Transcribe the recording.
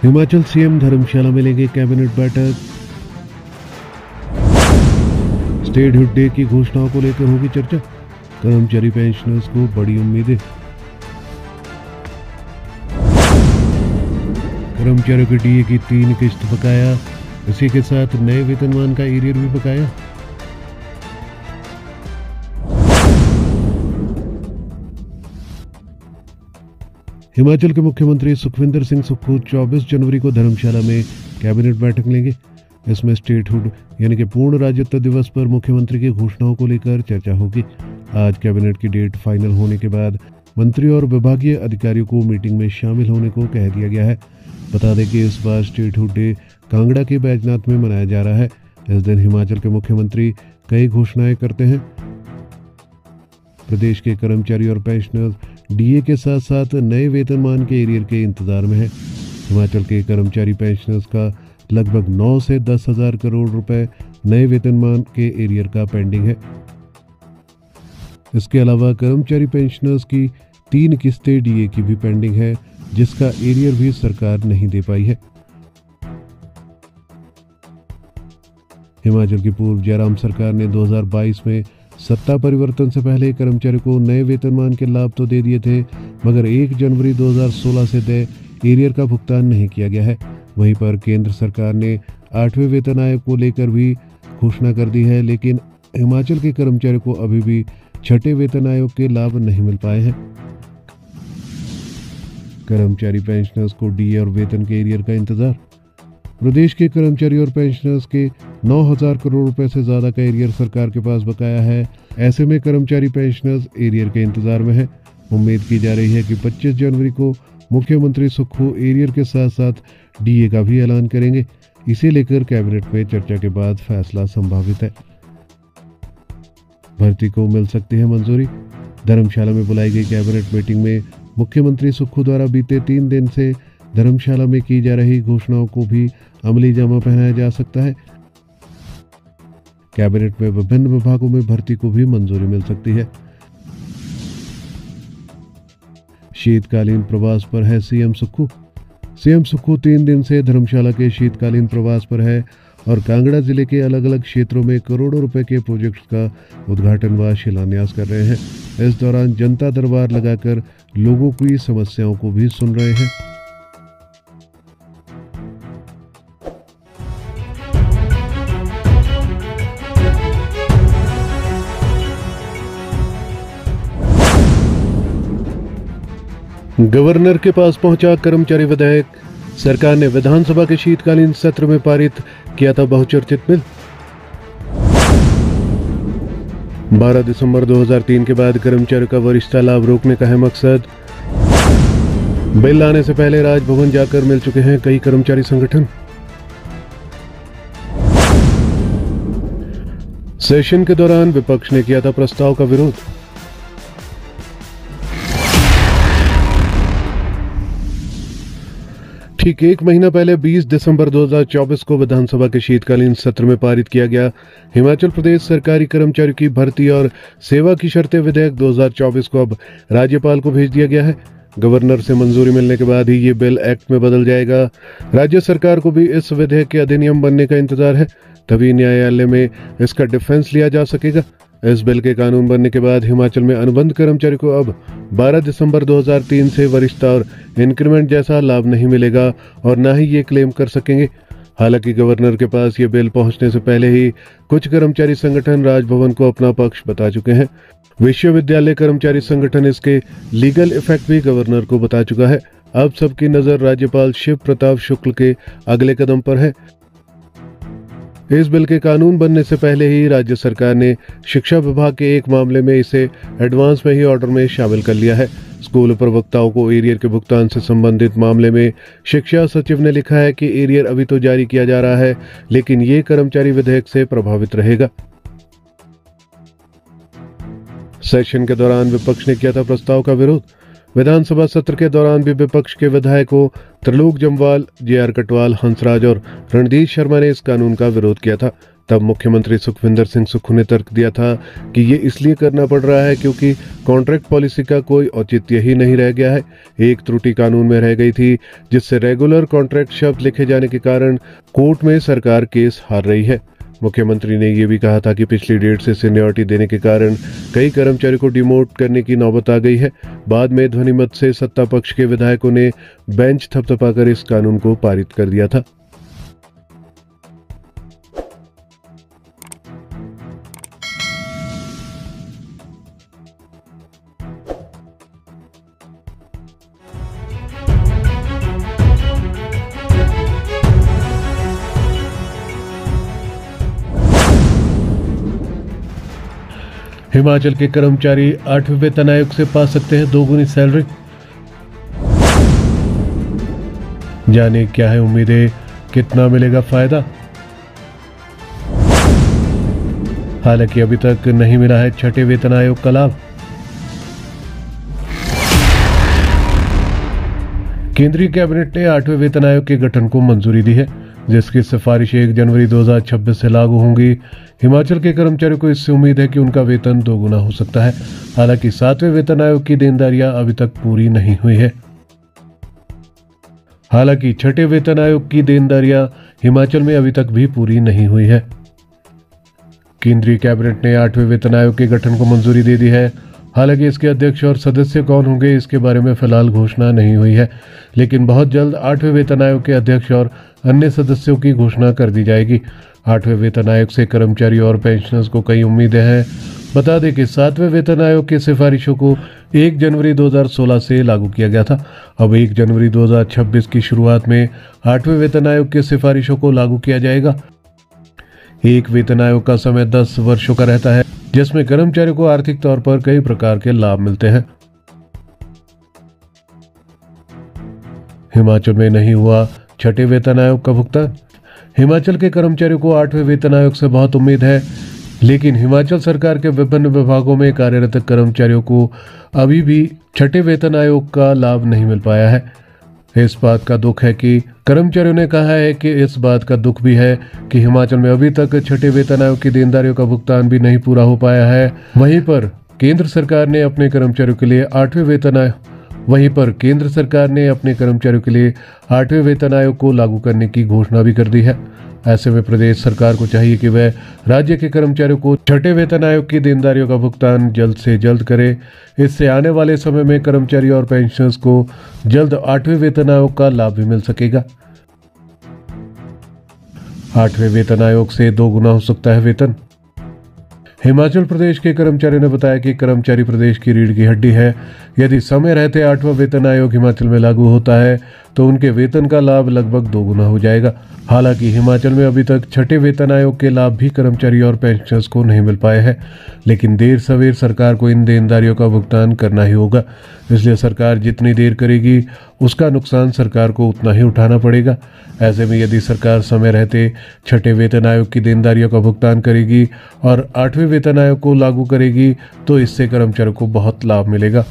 Himachal CM धर्मशाला में लेंगे cabinet बैठक। स्टेटहुड डे की घोषणाओं को लेकर होगी चर्चा। कर्मचारी पेंशनर्स को बड़ी उम्मीदें। कर्मचारियों के डीए की 3 किस्त बकाया। इसी के साथ नए वेतनमान का एरियर भी बकाया। हिमाचल के मुख्यमंत्री सुखविंदर सिंह सुक्खू 24 जनवरी को धर्मशाला में कैबिनेट बैठक लेंगे। इसमें स्टेटहुड यानी कि पूर्ण राज्यत्व दिवस पर मुख्यमंत्री की घोषणाओं को लेकर चर्चा होगी। आज कैबिनेट की डेट फाइनल होने के बाद मंत्री और विभागीय अधिकारियों को मीटिंग में शामिल होने को कह दिया गया है। बता दें कि इस बार स्टेटहुड डे कांगड़ा के बैजनाथ में मनाया जा रहा है। इस दिन हिमाचल के मुख्यमंत्री कई घोषणाएं करते हैं। प्रदेश के कर्मचारी और पेंशनर्स डीए के साथ साथ नए वेतनमान के एरियर के इंतजार में है। हिमाचल के कर्मचारी पेंशनर्स का लगभग 9 से 10 हजार करोड़ रुपए नए वेतनमान के एरियर का पेंडिंग है। इसके अलावा कर्मचारी पेंशनर्स की 3 किस्तें डीए की भी पेंडिंग है, जिसका एरियर भी सरकार नहीं दे पाई है। हिमाचल की पूर्व जयराम सरकार ने 2022 में सत्ता परिवर्तन से पहले कर्मचारियों को नए वेतनमान के लाभ तो दे दिए थे, मगर 1 जनवरी 2016 से देय एरियर का भुगतान नहीं किया गया है। वहीं पर केंद्र सरकार ने 8वें वेतन आयोग को लेकर भी घोषणा कर दी है, लेकिन हिमाचल के कर्मचारियों को अभी भी 6ठे वेतन आयोग के लाभ नहीं मिल पाए हैं। कर्मचारी पेंशनर्स को डीए और वेतन के एरियर का इंतजार। प्रदेश के कर्मचारी और पेंशनर्स के 9,000 करोड़ रुपए से ज्यादा का एरियर सरकार के पास बकाया है। ऐसे में कर्मचारी पेंशनर्स एरियर के इंतजार में है। उम्मीद की जा रही है कि 25 जनवरी को मुख्यमंत्री सुक्खू एरियर के साथ साथ डीए का भी ऐलान करेंगे। इसे लेकर कैबिनेट में चर्चा के बाद फैसला संभावित है। भर्ती को मिल सकती है मंजूरी। धर्मशाला में बुलाई गई कैबिनेट मीटिंग में मुख्यमंत्री सुक्खू द्वारा बीते 3 दिन से धर्मशाला में की जा रही घोषणाओं को भी अमली जामा पहनाया जा सकता है। कैबिनेट में विभिन्न विभागों में भर्ती को भी मंजूरी मिल सकती है। शीतकालीन प्रवास पर है सीएम सुक्खू। सीएम सुक्खू 3 दिन से धर्मशाला के शीतकालीन प्रवास पर है और कांगड़ा जिले के अलग अलग क्षेत्रों में करोड़ों रुपए के प्रोजेक्ट्स का उद्घाटन व शिलान्यास कर रहे हैं। इस दौरान जनता दरबार लगाकर लोगों की समस्याओं को भी सुन रहे हैं। गवर्नर के पास पहुंचा कर्मचारी विधेयक। सरकार ने विधानसभा के शीतकालीन सत्र में पारित किया था बहुचर्चित बिल। 12 दिसंबर 2003 के बाद कर्मचारियों का वरिष्ठता लाभ रोकने का है मकसद। बिल आने से पहले राजभवन जाकर मिल चुके हैं कई कर्मचारी संगठन। सेशन के दौरान विपक्ष ने किया था प्रस्ताव का विरोध। ठीक 1 महीना पहले 20 दिसंबर 2024 को विधानसभा के शीतकालीन सत्र में पारित किया गया हिमाचल प्रदेश सरकारी कर्मचारियों की भर्ती और सेवा की शर्तें विधेयक 2024 को अब राज्यपाल को भेज दिया गया है। गवर्नर से मंजूरी मिलने के बाद ही ये बिल एक्ट में बदल जाएगा। राज्य सरकार को भी इस विधेयक के अधिनियम बनने का इंतजार है, तभी न्यायालय में इसका डिफेंस लिया जा सकेगा। इस बिल के कानून बनने के बाद हिमाचल में अनुबंध कर्मचारी को अब 12 दिसंबर 2003 से वरिष्ठता और इंक्रीमेंट जैसा लाभ नहीं मिलेगा और न ही ये क्लेम कर सकेंगे। हालांकि गवर्नर के पास ये बिल पहुंचने से पहले ही कुछ कर्मचारी संगठन राजभवन को अपना पक्ष बता चुके हैं। विश्वविद्यालय कर्मचारी संगठन इसके लीगल इफेक्ट भी गवर्नर को बता चुका है। अब सबकी नजर राज्यपाल शिव प्रताप शुक्ल के अगले कदम पर है। इस बिल के कानून बनने से पहले ही राज्य सरकार ने शिक्षा विभाग के एक मामले में इसे एडवांस में ही ऑर्डर में शामिल कर लिया है। स्कूल प्रवक्ताओं को एरियर के भुगतान से संबंधित मामले में शिक्षा सचिव ने लिखा है कि एरियर अभी तो जारी किया जा रहा है, लेकिन ये कर्मचारी विधेयक से प्रभावित रहेगा। सेशन के दौरान विपक्ष ने किया था प्रस्ताव का विरोध। विधानसभा सत्र के दौरान भी विपक्ष के विधायकों त्रिलोक जम्वाल, जे.आर. कटवाल, हंसराज और रणदीप शर्मा ने इस कानून का विरोध किया था। तब मुख्यमंत्री सुखविंदर सिंह सुक्खू ने तर्क दिया था कि ये इसलिए करना पड़ रहा है क्योंकि कॉन्ट्रैक्ट पॉलिसी का कोई औचित्य ही नहीं रह गया है। एक त्रुटि कानून में रह गई थी, जिससे रेगुलर कॉन्ट्रैक्ट शब्द लिखे जाने के कारण कोर्ट में सरकार केस हार रही है। मुख्यमंत्री ने यह भी कहा था कि पिछली डेट से सीनियरिटी देने के कारण कई कर्मचारियों को डिमोट करने की नौबत आ गई है। बाद में ध्वनिमत से सत्ता पक्ष के विधायकों ने बेंच थपथपाकर इस कानून को पारित कर दिया था। हिमाचल के कर्मचारी 8वें वेतन आयोग से पा सकते हैं दोगुनी सैलरी। जाने क्या है उम्मीदें, कितना मिलेगा फायदा। हालांकि अभी तक नहीं मिला है छठे वेतन आयोग का लाभ। केंद्रीय कैबिनेट ने 8वें वेतन आयोग के गठन को मंजूरी दी है, जिसकी सिफारिशें 1 जनवरी 2026 से लागू होंगी। हिमाचल के कर्मचारियों को इससे उम्मीद है कि उनका वेतन दोगुना हो सकता है। हालांकि 7वें वेतन आयोग की देनदारियां अभी तक पूरी नहीं हुई है। हालांकि छठे वेतन आयोग की देनदारियां हिमाचल में अभी तक भी पूरी नहीं हुई है। केंद्रीय कैबिनेट ने 8वें वेतन आयोग के गठन को मंजूरी दे दी है। हालांकि इसके अध्यक्ष और सदस्य कौन होंगे, इसके बारे में फिलहाल घोषणा नहीं हुई है, लेकिन बहुत जल्द 8वें वेतन आयोग के अध्यक्ष और अन्य सदस्यों की घोषणा कर दी जाएगी। 8वें वेतन आयोग से कर्मचारी और पेंशनर्स को कई उम्मीदें हैं। बता दें कि 7वें वेतन आयोग की सिफारिशों को 1 जनवरी 2016 से लागू किया गया था। अब 1 जनवरी 2026 की शुरुआत में 8वें वेतन आयोग की सिफारिशों को लागू किया जाएगा। एक वेतन आयोग का समय 10 वर्षों का रहता है, जिसमें कर्मचारियों को आर्थिक तौर पर कई प्रकार के लाभ मिलते हैं। हिमाचल में नहीं हुआ छठे वेतन आयोग का भुगतान। हिमाचल के कर्मचारियों को 8वें वेतन आयोग से बहुत उम्मीद है, लेकिन हिमाचल सरकार के विभिन्न विभागों में कार्यरत कर्मचारियों को अभी भी छठे वेतन आयोग का लाभ नहीं मिल पाया है। इस बात का दुख है कि कर्मचारियों ने कहा है कि इस बात का दुख भी है कि हिमाचल में अभी तक छठे वेतन आयोग की देनदारियों का भुगतान भी नहीं पूरा हो पाया है। वहीं पर केंद्र सरकार ने अपने कर्मचारियों के लिए 8वें वेतन आयोग को लागू करने की घोषणा भी कर दी है। ऐसे में प्रदेश सरकार को चाहिए कि वह राज्य के कर्मचारियों को छठे वेतन आयोग की देनदारियों का भुगतान जल्द से जल्द करे। इससे आने वाले समय में कर्मचारी और पेंशनर्स को जल्द 8वें वेतन आयोग का लाभ भी मिल सकेगा। 8वें वेतन आयोग से 2 गुना हो सकता है वेतन। हिमाचल प्रदेश के कर्मचारियों ने बताया कि कर्मचारी प्रदेश की रीढ़ की हड्डी है। यदि समय रहते 8वां वेतन आयोग हिमाचल में लागू होता है तो उनके वेतन का लाभ लगभग 2 गुना हो जाएगा। हालांकि हिमाचल में अभी तक छठे वेतन आयोग के लाभ भी कर्मचारी और पेंशनर्स को नहीं मिल पाए हैं, लेकिन देर सवेर सरकार को इन देनदारियों का भुगतान करना ही होगा। इसलिए सरकार जितनी देर करेगी उसका नुकसान सरकार को उतना ही उठाना पड़ेगा। ऐसे में यदि सरकार समय रहते छठे वेतन आयोग की देनदारियों का भुगतान करेगी और 8वें वेतन आयोग को लागू करेगी तो इससे कर्मचारियों को बहुत लाभ मिलेगा।